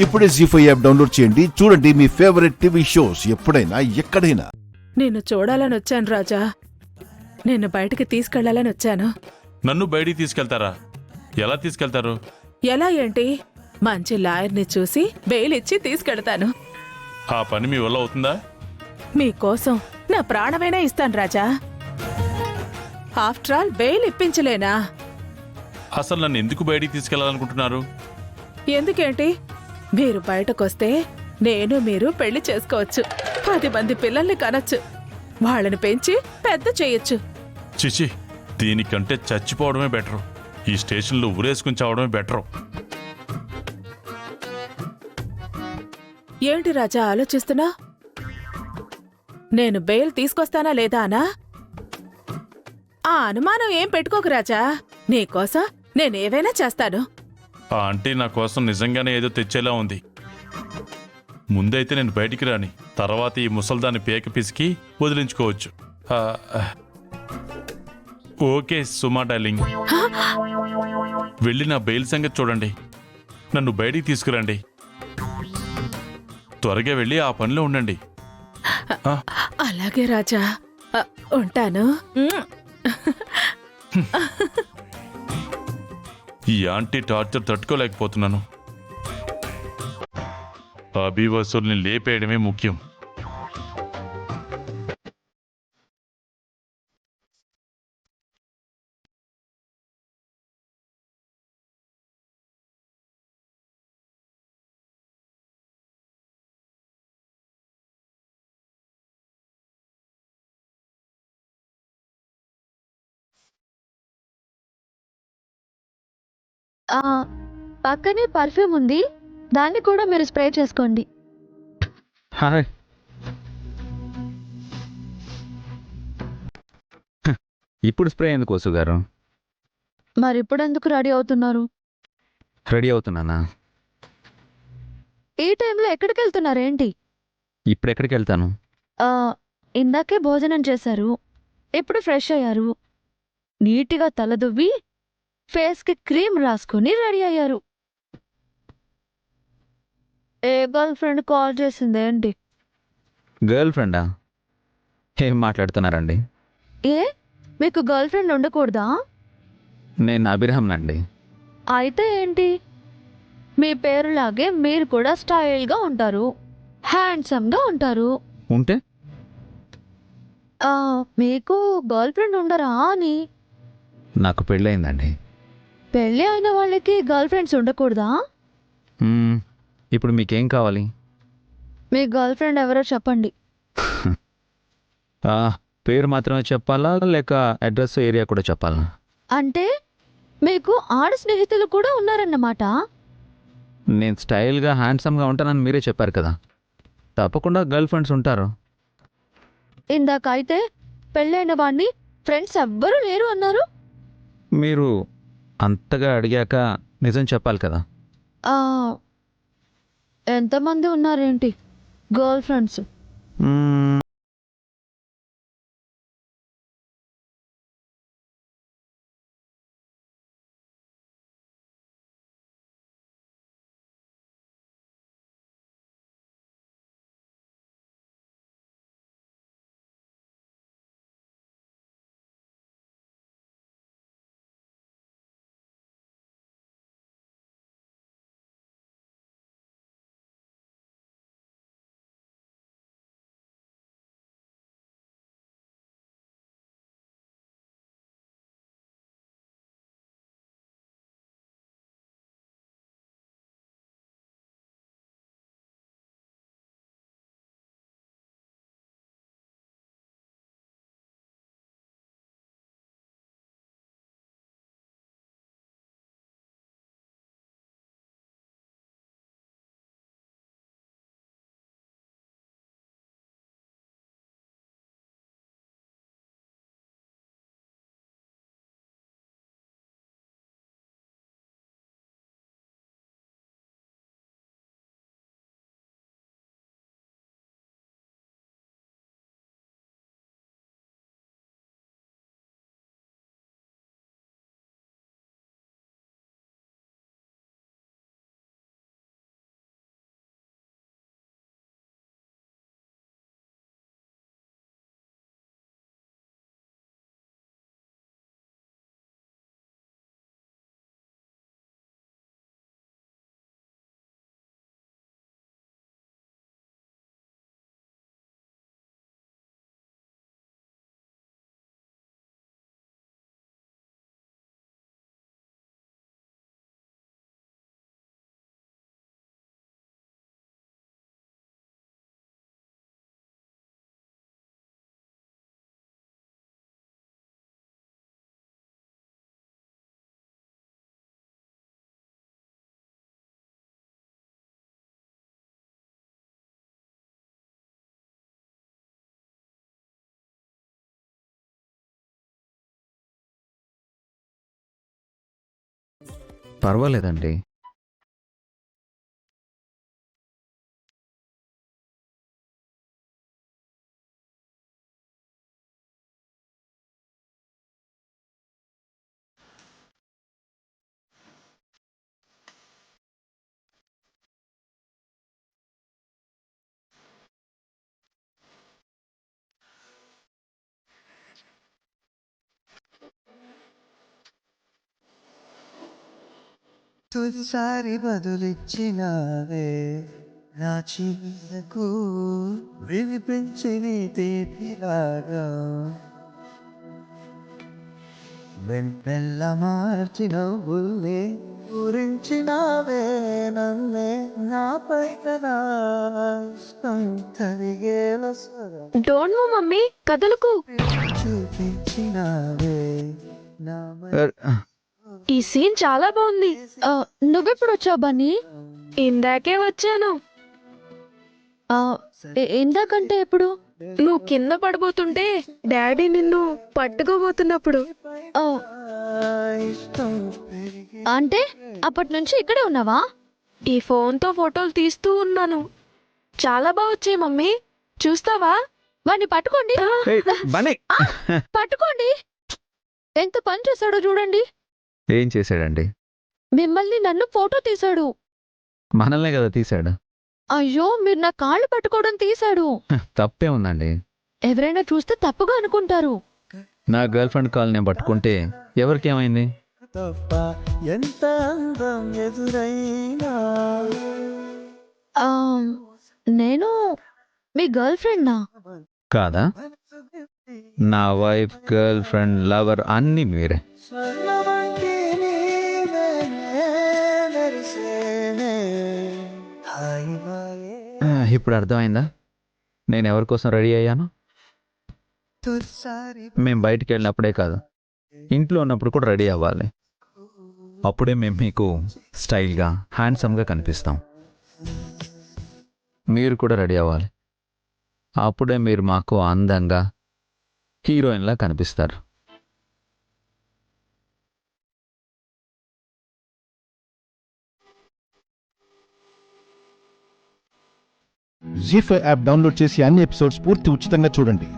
ఇప్పుడే జీ5 app download చేయండి. చూడండి మీ ఫేవరెట్ టీవీ షోస్ ఎప్పుడైనా ఎక్కడైనా. నిన్ను చూడాలని వచ్చాను రాజా. నిన్ను బయటికి తీసుకెళ్లాలని వచ్చాను. నన్ను బయటికి తీసుకెళ్తారా? ఎలా తీసుకెళ్తారు? ఎలా ఏంటి? మంచి లాయర్ని చూసి బెయిల్ ఇచ్చి తీసుకెళ్తాను. ఆ పని మీ వల్ల అవుతుందా? మీకోసం నా ప్రాణమైనా ఇస్తాను రాజా. ఆఫ్టర్ ఆల్ బెయిల్ ఇప్పించలేనా? అసలు నన్ను ఎందుకు బయటికి తీసుకెళ్లాలనుకుంటున్నారు? ఎందుకేంటి? మీరు బయటకొస్తే నేను మీరు పెళ్లి చేసుకోవచ్చు. 10 మంది పిల్లల్ని కనొచ్చు. వాళ్ళని పెంచి పెద్ద చేయొచ్చు. చిచి, దీనికంటే చచ్చిపోవడమే బెటరు. ఈ స్టేషన్లో ఊరేసుకుని చావడమే బెటరు. ఏంటి రాజా ఆలోచిస్తున్నా? నేను బెయిల్ తీసుకొస్తానా లేదా అనా? ఆ అనుమానం ఏం పెట్టుకోకు రాజా. నీకోసం నేనేవైనా చేస్తాను. ఆ ఆంటీ నా కోసం నిజంగానే ఏదో తెచ్చేలా ఉంది. ముందైతే నేను బయటికి రాని, తర్వాత ఈ ముసల్దాన్ని పేక పిసికి వదిలించుకోవచ్చు. ఓకే సుమా డార్లింగ్, వెళ్ళి నా బెయిల్ సంగతి చూడండి. నన్ను బయటికి తీసుకురండి. త్వరగా వెళ్ళి ఆ పనిలో ఉండండి. అలాగే రాజా, ఉంటాను. ఈ ఆంటీ టార్చర్ తట్టుకోలేకపోతున్నాను. అభి వసూల్ని లేపేయడమే ముఖ్యం. పక్కనే పర్ఫ్యూమ్ ఉంది, దాన్ని కూడా మీరు స్ప్రే చేసుకోండి. హాయ్. ఇప్పుడు స్ప్రే ఎందుకు వసు గారు? మరి ఇప్పుడు ఎందుకు రెడీ అవుతున్నారు? రెడీ అవుతున్నానా? ఈ టైంలో ఎక్కడికి వెళ్తున్నారేంటి? ఇప్పుడు ఎక్కడికి వెళ్తాను? ఇందాకే భోజనం చేశారు, ఇప్పుడు ఫ్రెష్ అయ్యారు, నీట్గా తలదువ్వి ఫేస్కి క్రీమ్ రాసుకుని రెడీ అయ్యారు. ఏ గర్ల్ ఫ్రెండ్ కాల్ చేసిందేంటి? గర్ల్ ఫ్రెండా? ఏం మాట్లాడుతున్నారండి? ఏ, మీకు గర్ల్ ఫ్రెండ్ ఉండకూడదా? నేను అభిరామ్నండి. అయితే ఏంటి? మీ పేరులాగే మీరు కూడా స్టైల్గా ఉంటారు, హ్యాండ్సమ్గా ఉంటారు. ఉంటే మీకు గర్ల్ ఫ్రెండ్ ఉండరా అని. నాకు పెళ్ళయిందండి. పెళ్ళి అయిన వాళ్ళకి గర్ల్ ఫ్రెండ్స్ ఉండకూడదా? ఇప్పుడు మీకేం కావాలి? మీ గర్ల్ ఫ్రెండ్ ఎవరో చెప్పండి. పేరు మాత్రమే చెప్పాలా లేక అడ్రస్ ఏరియా కూడా చెప్పాలా? అంటే మీకు ఆడ స్నేహితులు కూడా ఉన్నారన్నమాట. నేను స్టైల్గా హ్యాండ్సమ్గా ఉంటానని మీరే చెప్పారు కదా, తప్పకుండా గర్ల్ ఫ్రెండ్స్ ఉంటారు. ఇందాకైతే పెళ్ళైన వాడిని ఫ్రెండ్స్ ఎవ్వరూ లేరు అన్నారు. మీరు అంతగా అడిగాక నిజం చెప్పాలి కదా. ఎంతమంది ఉన్నారేంటి గర్ల్ ఫ్రెండ్స్? పర్వాలేదండి. తుదిసారి బదులిచ్చినావే నా చిన్నకు వినిపించి నీ తీపిలాగా వెన్నెల్ల మార్చి నవ్వుల్ని గురించినావే నన్నే నా పైన ఇష్టం తరిగేల సరం డోంట్ నో మమ్మీ, కదలకు. చూపించినావే నా ఈ సీన్ చాలా బాగుంది. నువ్వెప్పుడు వచ్చావు బన్నీ? ఇందాకే వచ్చాను. ఇందాకంటే ఎప్పుడు? నువ్వు కింద పడిపోతుంటే డాడీ నిన్ను పట్టుకోబోతున్నప్పుడు. ఇష్టం పెరిగే అంటే అప్పటి నుంచి ఇక్కడే ఉన్నావా? ఈ ఫోన్తో ఫోటోలు తీస్తూ ఉన్నాను. చాలా బాగా వచ్చాయి మమ్మీ, చూస్తావా? వాడిని పట్టుకోండి. ఏయ్, బన్నీ! పట్టుకోండి. ఎంత పని చేశాడో చూడండి. ఏం చేశాడండి? మిమ్మల్ని నన్ను ఫోటో తీశాడు. మనల్నే కదా తీశాడు. అయ్యో, మీరు నా కాళ్ళు పట్టుకోవడం తీశాడు. తప్పే ఉందండి. ఎవరైనా చూస్తే తప్పుగా అనుకుంటారు. నా గర్ల్ ఫ్రెండ్ కాల్ నేను పట్టుకుంటే ఎవరికేమైంది? తప్ప ఎంత అందం ఎదురైనా ఆ, నేను మీ గర్ల్ ఫ్రెండ్నా? కాదా? నా వైఫ్, గర్ల్ ఫ్రెండ్, లవర్ అన్నీ మీరే. స్వర్ణమంటే నీవే మెరిసేనే హాయిగాయే ఇప్పుడు అర్థమైందా నేను ఎవరి కోసం రెడీ అయ్యాను? తుదిసారి మేము బయటికి వెళ్ళినప్పుడే కాదు, ఇంట్లో ఉన్నప్పుడు కూడా రెడీ అవ్వాలి. అప్పుడే మేము మీకు స్టైల్గా, హ్యాండ్సమ్గా కనిపిస్తాం. మీరు కూడా రెడీ అవ్వాలి. అప్పుడే మీరు మాకు అందంగా హీరోయిన్లా కనిపిస్తారు. జీ5 యాప్ డౌన్లోడ్ చేసి అన్ని ఎపిసోడ్స్ పూర్తి ఉచితంగా చూడండి.